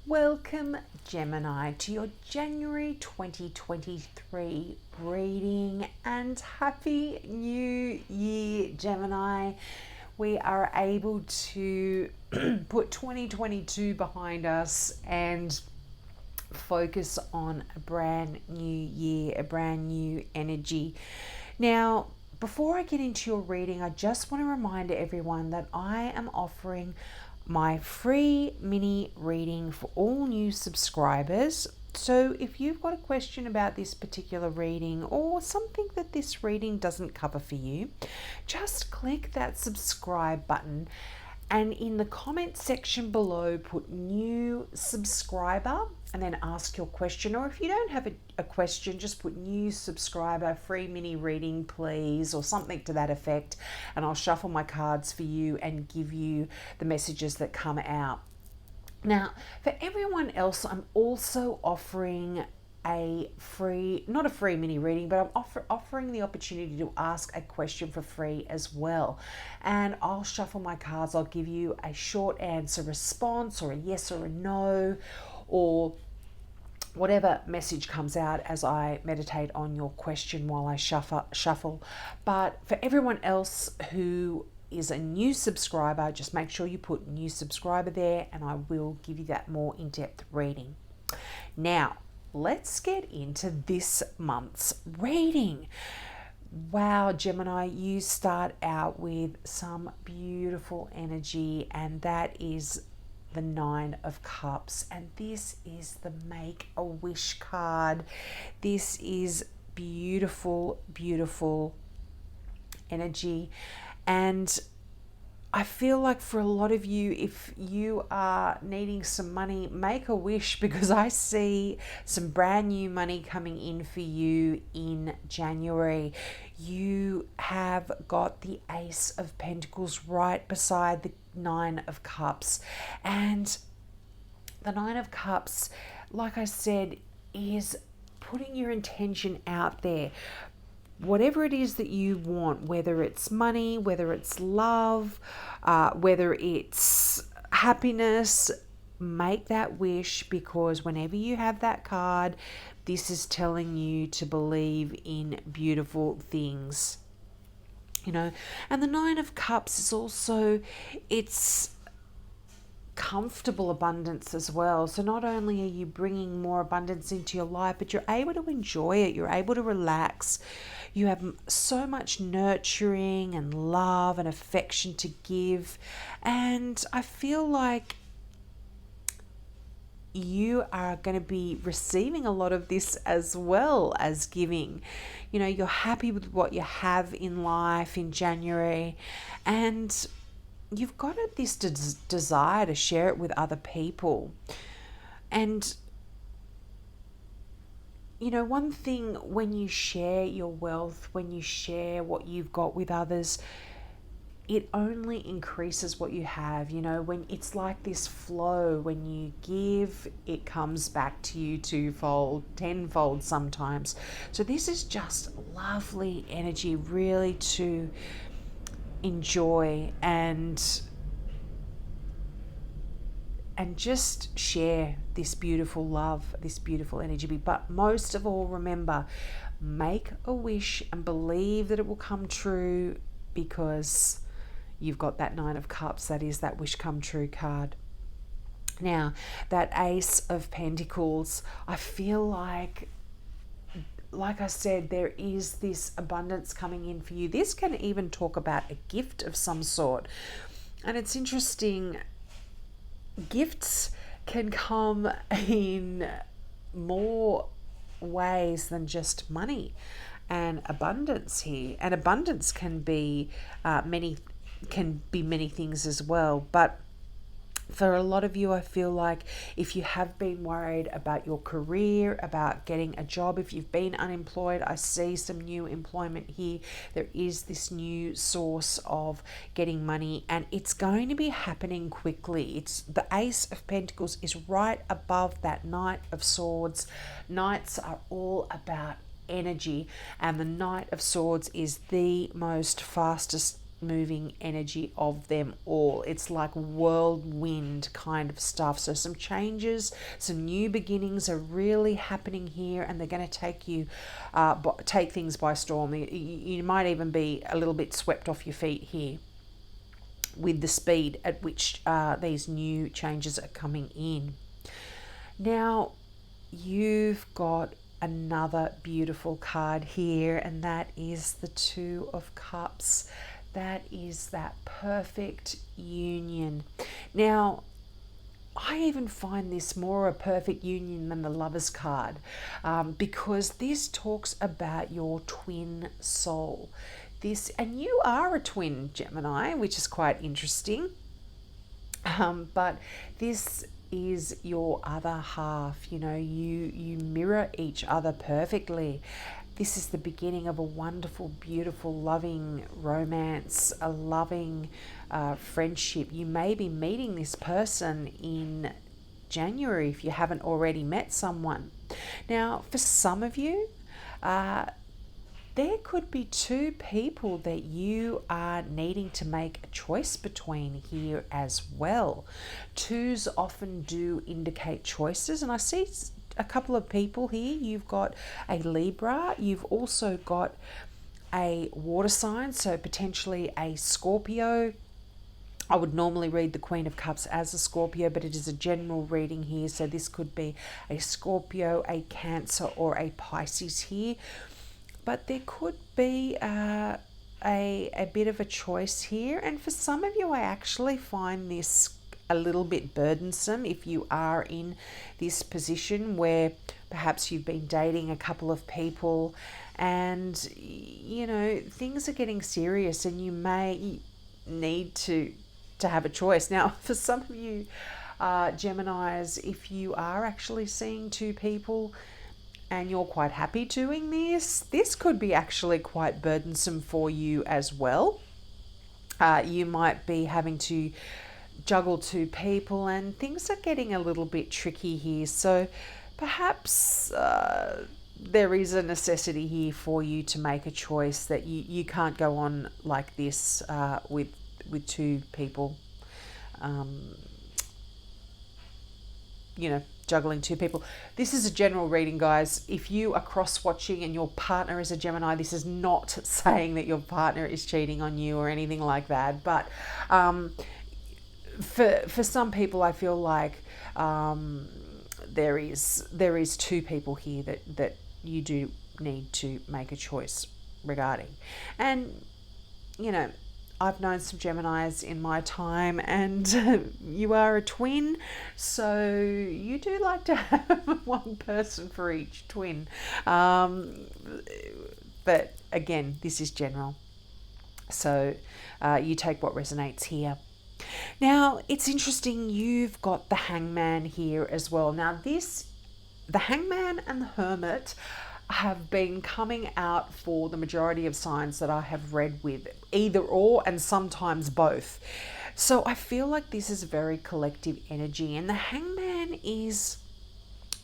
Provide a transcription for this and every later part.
Welcome, Gemini, to your January 2023 reading, and Happy New Year, Gemini. We are able to put 2022 behind us and focus on a brand new year, a brand new energy. Now, before I get into your reading, I just want to remind everyone that I am offering my free mini reading for all new subscribers. So if you've got a question about this particular reading or something that this reading doesn't cover for you, just click that subscribe button and in the comment section below put new subscriber and then ask your question. Or if you don't have a question, just put new subscriber, free mini reading please, or something to that effect, and I'll shuffle my cards for you and give you the messages that come out. Now, for everyone else, I'm also offering a free, not a free mini reading, but I'm offering the opportunity to ask a question for free as well. And I'll shuffle my cards. I'll give you a short answer response, or a yes or a no, or whatever message comes out as I meditate on your question while I shuffle. But for everyone else who is a new subscriber, just make sure you put new subscriber there and I will give you that more in-depth reading. Now, let's get into this month's reading. Wow, Gemini, you start out with some beautiful energy, and that is the Nine of Cups. And this is the Make a Wish card. This is beautiful, beautiful energy. And I feel like for a lot of you, if you are needing some money, make a wish, because I see some brand new money coming in for you in January. You have got the Ace of Pentacles right beside the Nine of Cups. And the Nine of Cups, like I said, is putting your intention out there. Whatever it is that you want, whether it's money, whether it's love, whether it's happiness, make that wish, because whenever you have that card, this is telling you to believe in beautiful things. You know, and the Nine of Cups is also, it's comfortable abundance as well. So not only are you bringing more abundance into your life, but you're able to enjoy it. You're able to relax. You have so much nurturing and love and affection to give. And I feel like you are going to be receiving a lot of this as well as giving. You know, you're happy with what you have in life in January, and you've got this desire to share it with other people. And you know, one thing, when you share your wealth, when you share what you've got with others, it only increases what you have. You know, when it's like this flow, when you give, it comes back to you twofold, tenfold sometimes. So this is just lovely energy, really, to enjoy and just share this beautiful love, this beautiful energy. But most of all, remember, make a wish and believe that it will come true, because you've got that Nine of Cups. That is that wish come true card. Now, that Ace of Pentacles, I feel like I said, there is this abundance coming in for you. This can even talk about a gift of some sort. And it's interesting, gifts can come in more ways than just money and abundance here. And abundance can be many things as well. But for a lot of you, I feel like if you have been worried about your career, about getting a job, if you've been unemployed, I see some new employment here. There is this new source of getting money, and it's going to be happening quickly. It's the Ace of Pentacles is right above that Knight of Swords. Knights are all about energy, and the Knight of Swords is the most fastest moving energy of them all. It's like whirlwind kind of stuff. So some changes, some new beginnings are really happening here, and they're going to take things by storm. You might even be a little bit swept off your feet here with the speed at which these new changes are coming in. Now, you've got another beautiful card here, and that is the Two of Cups. That is that perfect union. Now, I even find this more a perfect union than the Lover's card, because this talks about your twin soul. And you are a twin, Gemini, which is quite interesting. But this is your other half. You mirror each other perfectly. This is the beginning of a wonderful, beautiful, loving romance, a loving friendship. You may be meeting this person in January if you haven't already met someone. Now, for some of you, there could be two people that you are needing to make a choice between here as well. Twos often do indicate choices, and I see a couple of people here. You've got a Libra, you've also got a water sign, so potentially a Scorpio. I would normally read the Queen of Cups as a Scorpio, but it is a general reading here, so this could be a Scorpio, a Cancer, or a Pisces here. But there could be a bit of a choice here, and for some of you, I actually find this a little bit burdensome if you are in this position where perhaps you've been dating a couple of people and things are getting serious and you may need to have a choice. Now, for some of you Geminis, if you are actually seeing two people and you're quite happy doing this could be actually quite burdensome for you as well. You might be having to juggle two people, and things are getting a little bit tricky here. So perhaps there is a necessity here for you to make a choice, that you can't go on like this with two people. Juggling two people. This is a general reading, guys. If you are cross-watching and your partner is a Gemini, this is not saying that your partner is cheating on you or anything like that. But for some people, I feel like there is two people here that you do need to make a choice regarding. And I've known some Geminis in my time, and you are a twin, so you do like to have one person for each twin. But again, this is general, so you take what resonates here. Now, it's interesting, you've got the Hangman here as well. Now, the Hangman and the Hermit have been coming out for the majority of signs that I have read with, either or and sometimes both. So I feel like this is very collective energy, and the Hangman is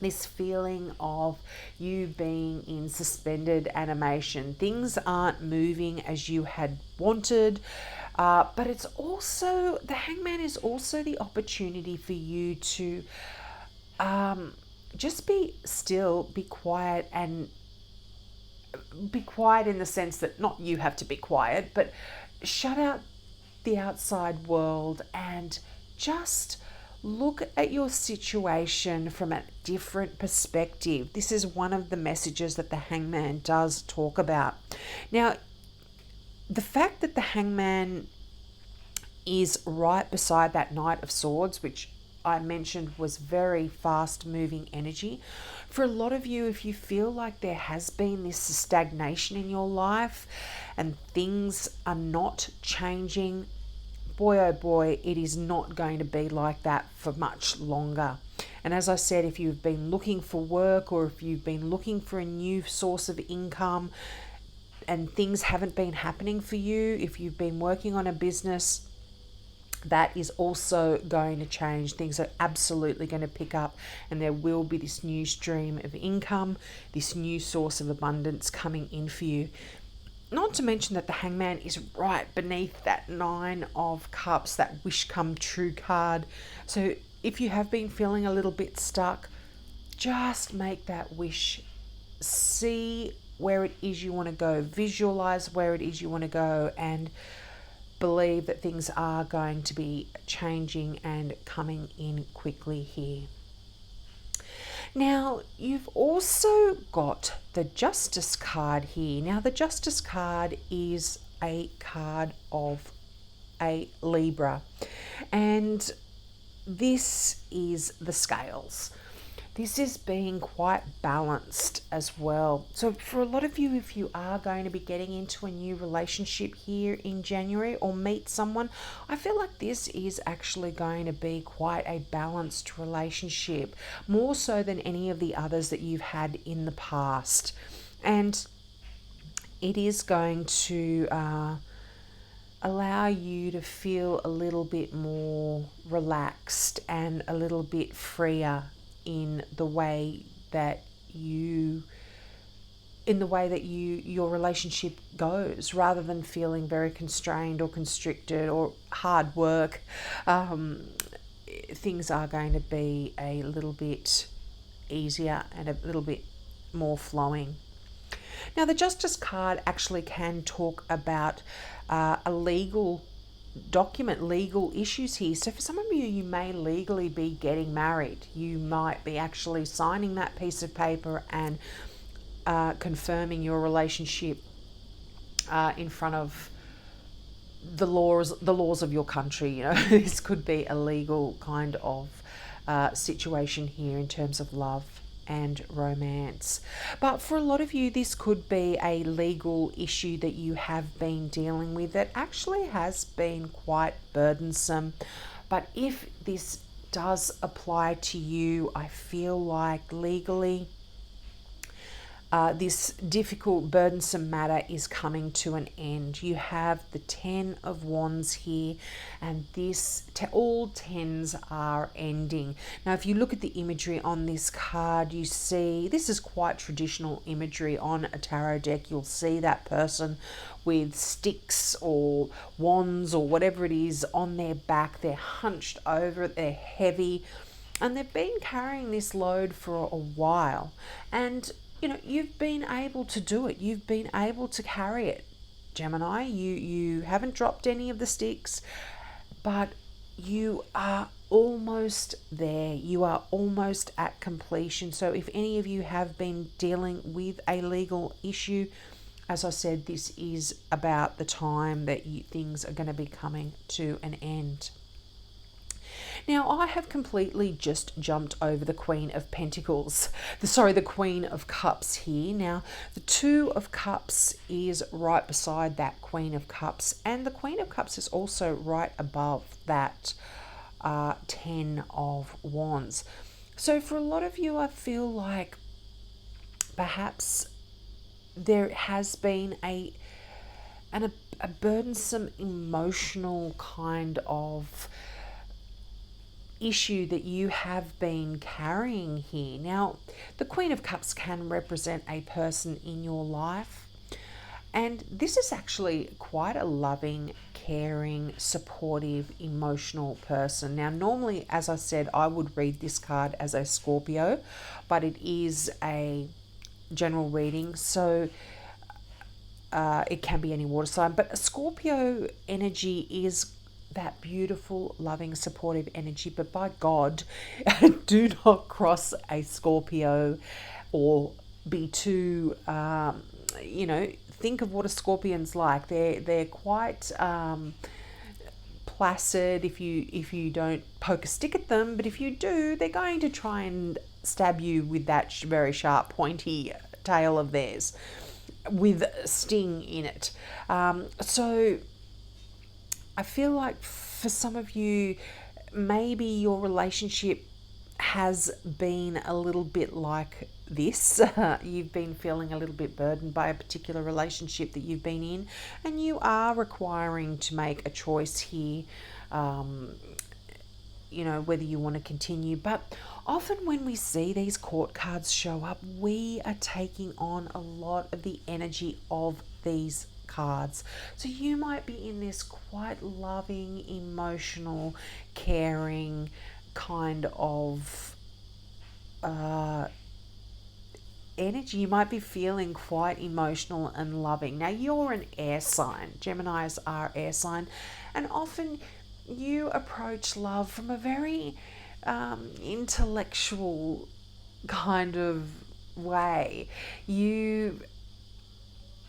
this feeling of you being in suspended animation. Things aren't moving as you had wanted, but it's also, the Hangman is also the opportunity for you to just be still, be quiet, and be quiet in the sense that not you have to be quiet, but shut out the outside world and just look at your situation from a different perspective. This is one of the messages that the Hangman does talk about. Now, the fact that the Hangman is right beside that Knight of Swords, which I mentioned was very fast moving energy. For a lot of you, if you feel like there has been this stagnation in your life and things are not changing, boy oh boy, it is not going to be like that for much longer. And as I said, if you've been looking for work, or if you've been looking for a new source of income and things haven't been happening for you, if you've been working on a business, that is also going to change. Things are absolutely going to pick up, and there will be this new stream of income, this new source of abundance coming in for you. not to mention that the Hangman is right beneath that Nine of Cups, that wish come true card. So if you have been feeling a little bit stuck, just make that wish. See where it is you want to go. Visualize where it is you want to go, and believe that things are going to be changing and coming in quickly here. Now, you've also got the Justice card here. Now, the Justice card is a card of a Libra, and this is the scales. This is being quite balanced as well. So for a lot of you, if you are going to be getting into a new relationship here in January or meet someone, I feel like this is actually going to be quite a balanced relationship, more so than any of the others that you've had in the past. And it is going to allow you to feel a little bit more relaxed and a little bit freer in the way that your relationship goes, rather than feeling very constrained or constricted or hard work. Things are going to be a little bit easier and a little bit more flowing. Now, the Justice card actually can talk about a legal document, legal issues here. So for some of you, you may legally be getting married. You might be actually signing that piece of paper and confirming your relationship in front of the laws of your country. You know, this could be a legal kind of situation here in terms of love and romance. But for a lot of you, this could be a legal issue that you have been dealing with that actually has been quite burdensome. But if this does apply to you, I feel like legally this difficult, burdensome matter is coming to an end. You have the 10 of Wands here, and all 10s are ending. Now, if you look at the imagery on this card, you see this is quite traditional imagery on a tarot deck. You'll see that person with sticks or wands or whatever it is on their back. They're hunched over it, they're heavy, and they've been carrying this load for a while. And you know, you've been able to do it. You've been able to carry it, Gemini. You haven't dropped any of the sticks, but you are almost there. You are almost at completion. So if any of you have been dealing with a legal issue, as I said, this is about the time that things are going to be coming to an end. Now, I have completely just jumped over the Queen of Pentacles, the Queen of Cups here. Now, the Two of Cups is right beside that Queen of Cups, and the Queen of Cups is also right above that 10 of Wands. So for a lot of you, I feel like perhaps there has been a burdensome emotional kind of issue that you have been carrying here. Now, the Queen of Cups can represent a person in your life, and this is actually quite a loving, caring, supportive, emotional person. Now, normally, as I said, I would read this card as a Scorpio, but it is a general reading, so it can be any water sign. But a Scorpio energy is that beautiful, loving, supportive energy. But by God, do not cross a Scorpio or be too, think of what a Scorpion's like. They're quite placid if you don't poke a stick at them, but if you do, they're going to try and stab you with that very sharp, pointy tail of theirs with sting in it. So I feel like for some of you, maybe your relationship has been a little bit like this. You've been feeling a little bit burdened by a particular relationship that you've been in, and you are requiring to make a choice here, whether you want to continue. But often when we see these court cards show up, we are taking on a lot of the energy of these cards. So you might be in this quite loving, emotional, caring kind of energy. You might be feeling quite emotional and loving. Now, you're an air sign. Geminis are air sign, and often you approach love from a very intellectual kind of way. You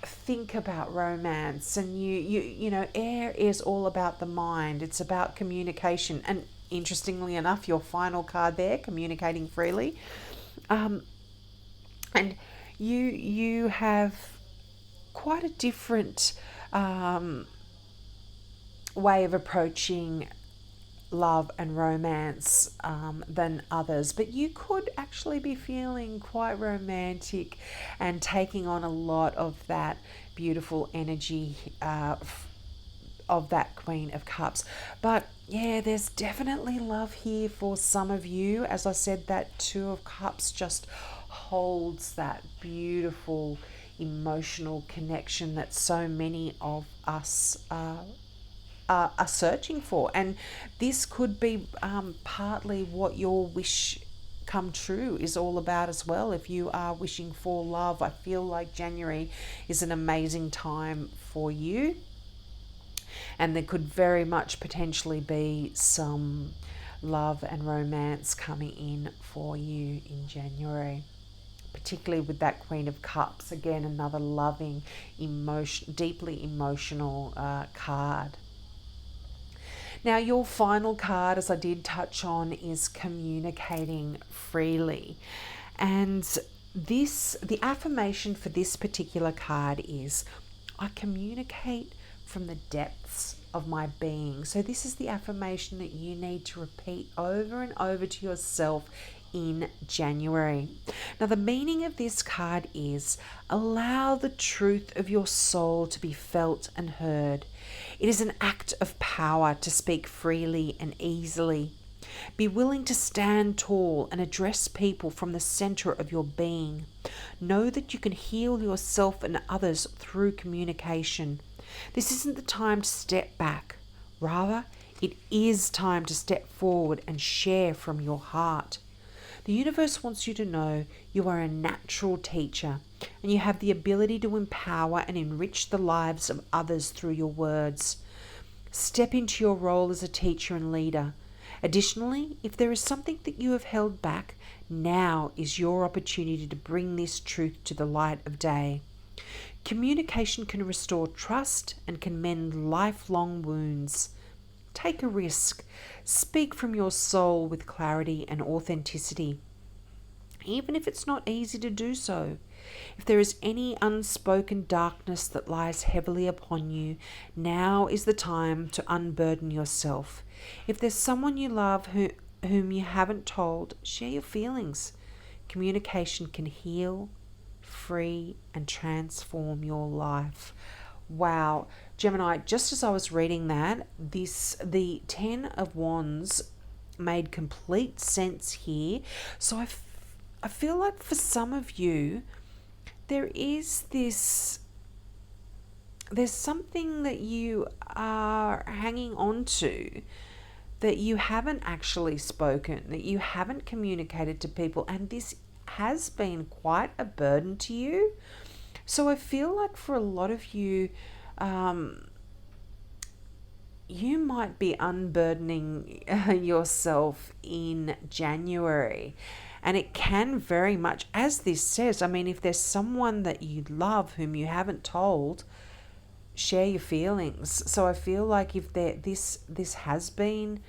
think about romance, and you know, air is all about the mind. It's about communication, and interestingly enough, your final card there, communicating freely, and you have quite a different way of approaching love and romance than others, but you could actually be feeling quite romantic and taking on a lot of that beautiful energy of that Queen of Cups. But yeah, there's definitely love here for some of you. As I said, that Two of Cups just holds that beautiful emotional connection that so many of us are searching for. And this could be partly what your wish come true is all about as well. If you are wishing for love, I feel like January is an amazing time for you. And there could very much potentially be some love and romance coming in for you in January, particularly with that Queen of Cups. Again, another loving, deeply emotional card. Now, your final card, as I did touch on, is communicating freely. And the affirmation for this particular card is, I communicate from the depths of my being. So this is the affirmation that you need to repeat over and over to yourself in January. Now, the meaning of this card is, allow the truth of your soul to be felt and heard. It is an act of power to speak freely and easily. Be willing to stand tall and address people from the center of your being. Know that you can heal yourself and others through communication. This isn't the time to step back. Rather, it is time to step forward and share from your heart. The universe wants you to know you are a natural teacher, and you have the ability to empower and enrich the lives of others through your words. Step into your role as a teacher and leader. Additionally, if there is something that you have held back, now is your opportunity to bring this truth to the light of day. Communication can restore trust and can mend lifelong wounds. Take a risk. Speak from your soul with clarity and authenticity, even if it's not easy to do so. If there is any unspoken darkness that lies heavily upon you, now is the time to unburden yourself. If there's someone you love whom you haven't told, share your feelings. Communication can heal, free, and transform your life. Wow, Gemini, just as I was reading that, the 10 of Wands made complete sense here. So I feel like for some of you, there's something that you are hanging on to that you haven't actually spoken, that you haven't communicated to people, and this has been quite a burden to you. So I feel like for a lot of you, you might be unburdening yourself in January. And it can very much, as this says, I mean, if there's someone that you love whom you haven't told, share your feelings. So I feel like if this has been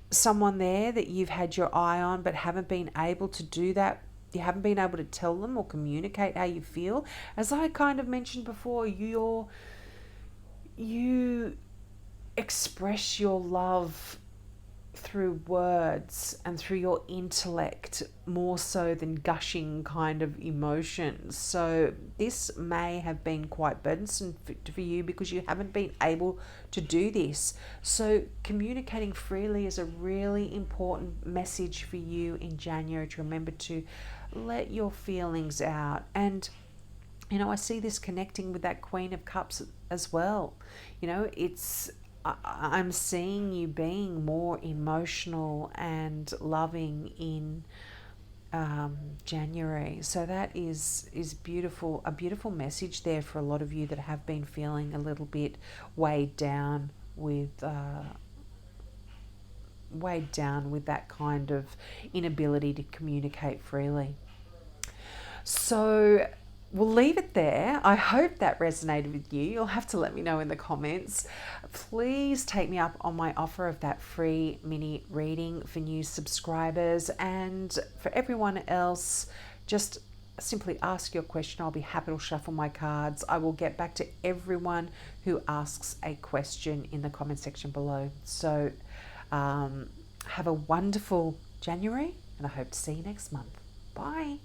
someone there that you've had your eye on but haven't been able to do that, you haven't been able to tell them or communicate how you feel. As I kind of mentioned before, you express your love through words and through your intellect more so than gushing kind of emotions. So this may have been quite burdensome for you because you haven't been able to do this. So communicating freely is a really important message for you in January, to remember to let your feelings out. And You know, I see this connecting with that Queen of Cups as well. You know, I'm seeing you being more emotional and loving in January. So that is beautiful, a beautiful message there for a lot of you that have been feeling a little bit weighed down with that kind of inability to communicate freely. So we'll leave it there. I hope that resonated with you. You'll have to let me know in the comments. Please take me up on my offer of that free mini reading for new subscribers, and for everyone else, just simply ask your question. I'll be happy to shuffle my cards. I will get back to everyone who asks a question in the comment section below. So have a wonderful January, and I hope to see you next month. Bye.